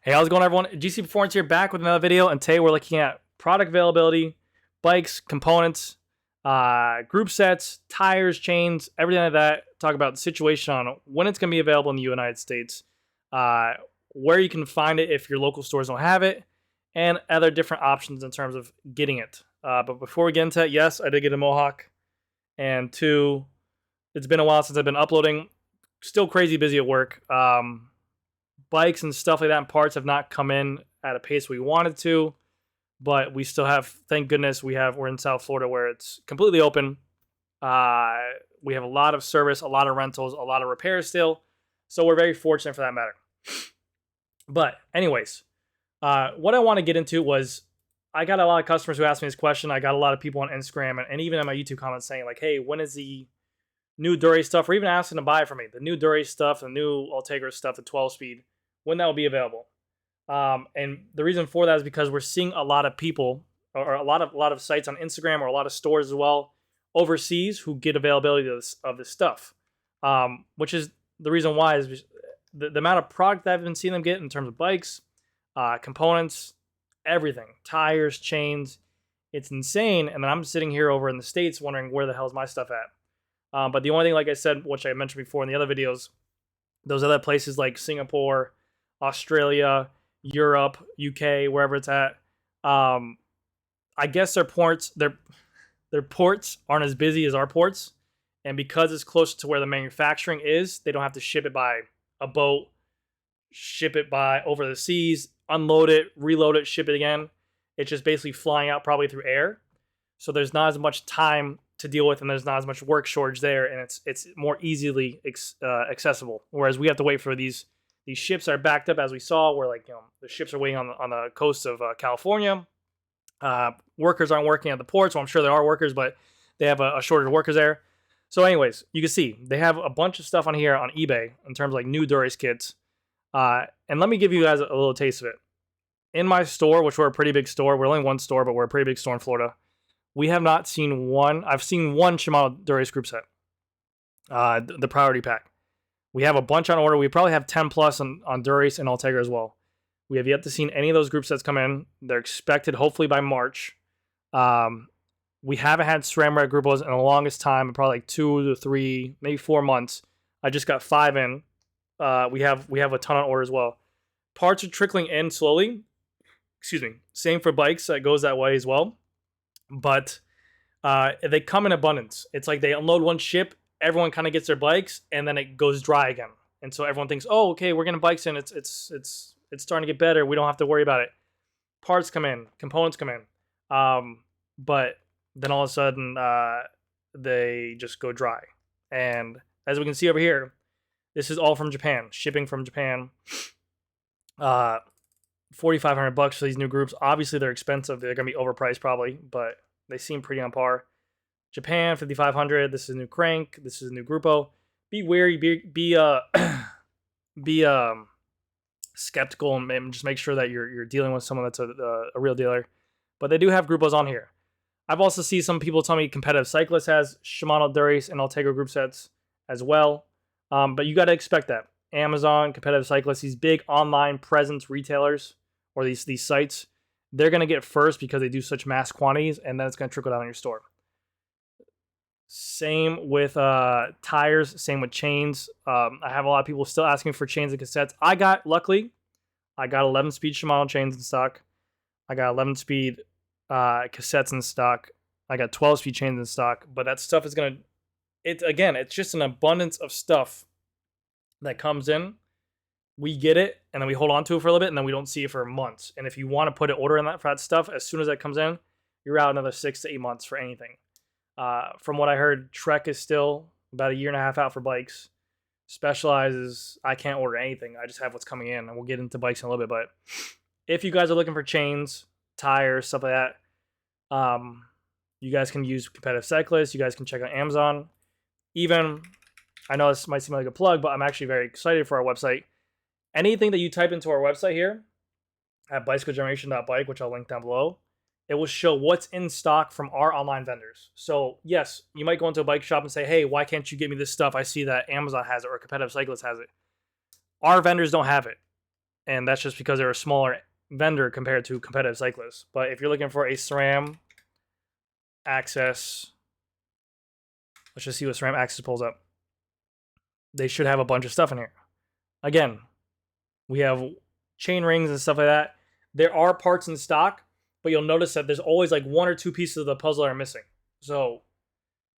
Hey, how's it going, everyone? GC Performance here, back with another video, and today we're looking at product availability, bikes, components, group sets, tires, chains, everything like that. Talk about the situation on when it's going to be available in the United States, where you can find it if your local stores don't have it, and other different options in terms of getting it. But before we get into it, yes, I did get a Mohawk, and two, it's been a while since I've been uploading. Still crazy busy at work. Bikes and stuff like that and parts have not come in at a pace we wanted to, but we still have, thank goodness, we're in South Florida where it's completely open. We have a lot of service, a lot of rentals, a lot of repairs still, so we're very fortunate for that matter. But anyways, what I want to get into was, I got a lot of customers who asked me this question. I got a lot of people on Instagram and even in my YouTube comments saying like, hey, when is the new Dura stuff, or even asking to buy it from me, the new Dura stuff, the new Ultegra stuff, the 12-speed, when that will be available. And the reason for that is because we're seeing a lot of people, or a lot of sites on Instagram, or a lot of stores as well overseas, who get availability of this stuff. Which is the reason why is the amount of product that I've been seeing them get in terms of bikes, components, everything, tires, chains. It's insane. And then I'm sitting here over in the States wondering where the hell is my stuff at. But the only thing, like I said, which I mentioned before in the other videos, those other places like Singapore, Australia, Europe, UK, wherever it's at, I guess their ports aren't as busy as our ports, and because it's closer to where the manufacturing is, they don't have to ship it by a boat, ship it by over the seas, unload it, reload it, ship it again. It's just basically flying out probably through air, so there's not as much time to deal with, and there's not as much work shortage there, and it's more easily accessible. Whereas we have to wait for these ships are backed up, as we saw, where the ships are waiting on the coast of California. Workers aren't working at the ports. Well, I'm sure there are workers, but they have a shortage of workers there. So anyways, you can see they have a bunch of stuff on here on eBay in terms of like new Dura kits. And let me give you guys a little taste of it. In my store, which we're a pretty big store, we're only one store, but we're a pretty big store in Florida. We have not seen one. I've seen one Shimano Dura group set, the priority pack. We have a bunch on order. We probably have 10 plus on Dura and Ultegra as well. We have yet to see any of those group sets come in. They're expected hopefully by March. We haven't had SRAM Red Grupos in the longest time, probably like 2 to 3, maybe 4 months. I just got 5 in. We have a ton on order as well. Parts are trickling in slowly. Excuse me. Same for bikes. That goes that way as well. But they come in abundance. It's like they unload one ship, everyone kind of gets their bikes, and then it goes dry again. And so everyone thinks, oh, okay, we're getting bikes in. It's starting to get better. We don't have to worry about it. Parts come in, components come in, but then all of a sudden they just go dry. And as we can see over here, this is all from Japan, shipping from Japan. $4,500 for these new groups. Obviously, they're expensive. They're gonna be overpriced probably, but they seem pretty on par. Japan, $5,500. This is a new crank. This is a new Grupo. Be wary. Be skeptical, and just make sure that you're dealing with someone that's a real dealer. But they do have Grupos on here. I've also seen some people tell me Competitive Cyclist has Shimano Dura and Ultegra group sets as well. But you got to expect that. Amazon, Competitive Cyclist, these big online presence retailers, or these sites, they're going to get first because they do such mass quantities, and then it's going to trickle down in your store. Same with tires, same with chains. I have a lot of people still asking for chains and cassettes. Luckily, I got 11-speed Shimano chains in stock. I got 11-speed cassettes in stock. I got 12-speed chains in stock. But that stuff is it's just an abundance of stuff that comes in. We get it, and then we hold on to it for a little bit, and then we don't see it for months. And if you want to put an order in for that stuff, as soon as that comes in, you're out another 6 to 8 months for anything. From what I heard, Trek is still about a year and a half out for bikes. Specializes, I can't order anything. I just have what's coming in, and we'll get into bikes in a little bit. But if you guys are looking for chains, tires, stuff like that, you guys can use Competitive Cyclist. You guys can check out Amazon. Even, I know this might seem like a plug, but I'm actually very excited for our website. Anything that you type into our website here at bicyclegeneration.bike, which I'll link down below, it will show what's in stock from our online vendors. So yes, you might go into a bike shop and say, hey, why can't you get me this stuff? I see that Amazon has it or Competitive Cyclist has it. Our vendors don't have it. and that's just because they're a smaller vendor compared to competitive cyclists. But if you're looking for a SRAM Access, let's just see what SRAM Access pulls up. They should have a bunch of stuff in here. Again, we have chain rings and stuff like that. There are parts in stock, but you'll notice that there's always like 1 or 2 pieces of the puzzle that are missing. So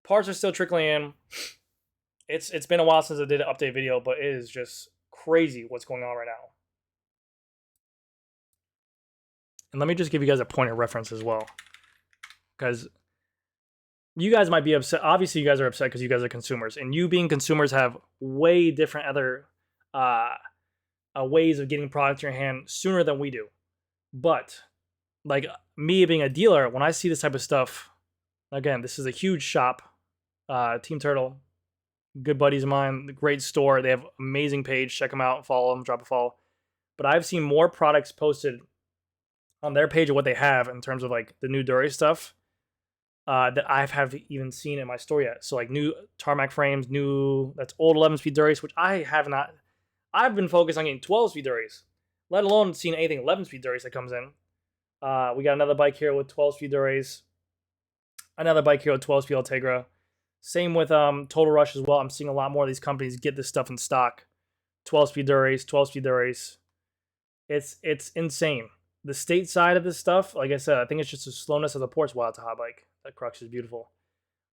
parts are still trickling in. It's been a while since I did an update video, but it is just crazy what's going on right now. And let me just give you guys a point of reference as well, because you guys might be upset. Obviously, you guys are upset because you guys are consumers, and you being consumers have way different other ways of getting product in your hand sooner than we do. But like me being a dealer, when I see this type of stuff, again, this is a huge shop, Team Turtle, good buddies of mine, great store. They have amazing page. Check them out, follow them, drop a follow. But I've seen more products posted on their page of what they have in terms of like the new Dury stuff that I have even seen in my store yet. So like new tarmac frames, that's old 11-speed Duries, which I have not. I've been focused on getting 12-speed Duries, let alone seeing anything 11-speed Duries that comes in. We got another bike here with 12-speed Duries. Another bike here with 12-speed Ultegra. Same with Total Rush as well. I'm seeing a lot more of these companies get this stuff in stock. 12-speed Duries, 12-speed Duries. It's insane. The state side of this stuff, like I said, I think it's just the slowness of the ports while it's a hot bike. That Crux is beautiful.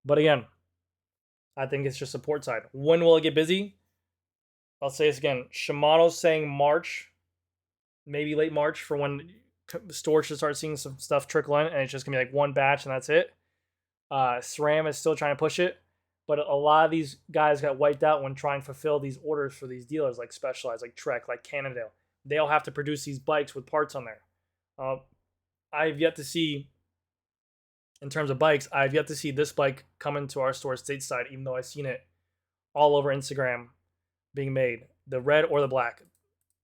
But again, I think it's just the port side. When will it get busy? I'll say this again. Shimano's saying March, maybe late March, for when the store should start seeing some stuff trickle in, and it's just going to be like one batch and that's it. SRAM is still trying to push it, but a lot of these guys got wiped out when trying to fulfill these orders for these dealers like Specialized, like Trek, like Cannondale. They all have to produce these bikes with parts on there. I've yet to see, in terms of bikes, I've yet to see this bike come into our store stateside, even though I've seen it all over Instagram being made, the red or the black.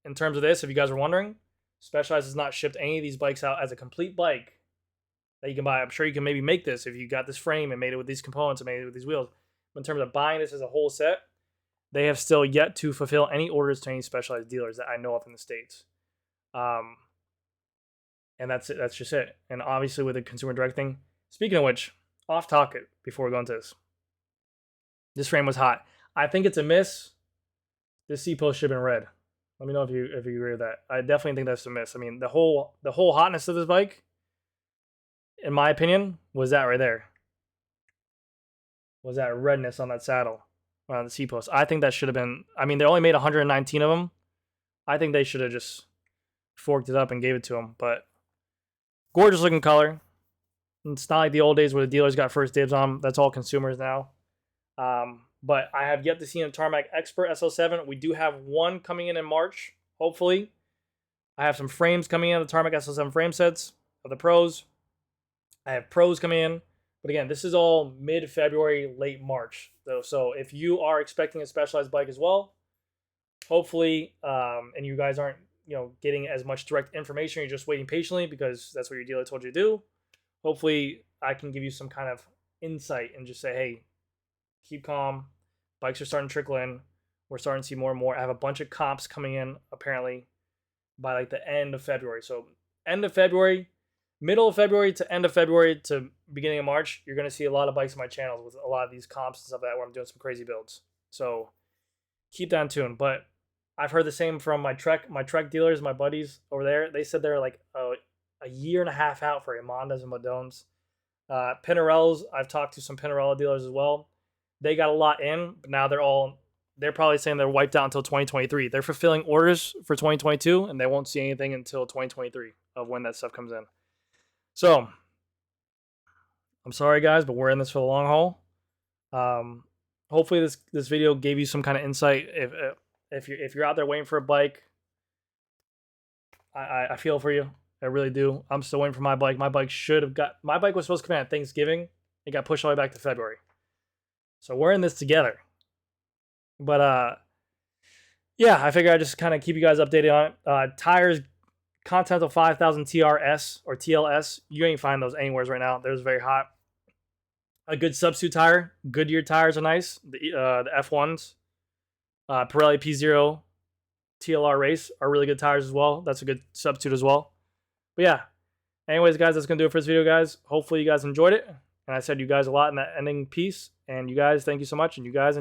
In terms of this, if you guys are wondering, Specialized has not shipped any of these bikes out as a complete bike that you can buy. I'm sure you can maybe make this if you got this frame and made it with these components and made it with these wheels. But in terms of buying this as a whole set, they have still yet to fulfill any orders to any Specialized dealers that I know of in the States. And that's it. That's just it. And obviously with the consumer direct thing, speaking of which, off topic before we go into this frame was hot. I think it's a miss. This seat post should have been red. Let me know if you agree with that. I definitely think that's a miss. I mean, the whole hotness of this bike, in my opinion, was that right there. Was that redness on that saddle, on the seat post. I think that should have been. I mean, they only made 119 of them. I think they should have just forked it up and gave it to them. But gorgeous looking color. It's not like the old days where the dealers got first dibs on them. That's all consumers now. But I have yet to see a Tarmac Expert SL7. We do have one coming in March, hopefully. I have some frames coming in, the Tarmac SL7 frame sets of the Pros. I have Pros coming in. But again, this is all mid-February, late March. So if you are expecting a Specialized bike as well, hopefully, and you guys aren't getting as much direct information, you're just waiting patiently because that's what your dealer told you to do. Hopefully, I can give you some kind of insight and just say, hey, keep calm. Bikes are starting to trickle in. We're starting to see more and more. I have a bunch of comps coming in, apparently, by like the end of February. So end of February, middle of February to end of February to beginning of March, you're going to see a lot of bikes on my channel with a lot of these comps and stuff like that where I'm doing some crazy builds. So keep that in tune. But I've heard the same from my Trek dealers, my buddies over there. They said they're like a year and a half out for Amandas and Madones. Pinarellos, I've talked to some Pinarello dealers as well. They got a lot in, but now they're probably saying they're wiped out until 2023. They're fulfilling orders for 2022, and they won't see anything until 2023 of when that stuff comes in. So, I'm sorry, guys, but we're in this for the long haul. Hopefully, this video gave you some kind of insight. If you're out there waiting for a bike, I feel for you. I really do. I'm still waiting for my bike. My bike was supposed to come in at Thanksgiving. It got pushed all the way back to February. So we're in this together. But yeah, I figure I just kind of keep you guys updated on it. Tires, Continental 5000 TRS or TLS. You ain't find those anywhere right now. They're very hot. A good substitute tire. Goodyear tires are nice. The F1s. Pirelli P0 TLR Race are really good tires as well. That's a good substitute as well. But yeah, anyways, guys, that's going to do it for this video, guys. Hopefully you guys enjoyed it. And I said you guys a lot in that ending piece. And you guys, thank you so much. And you guys.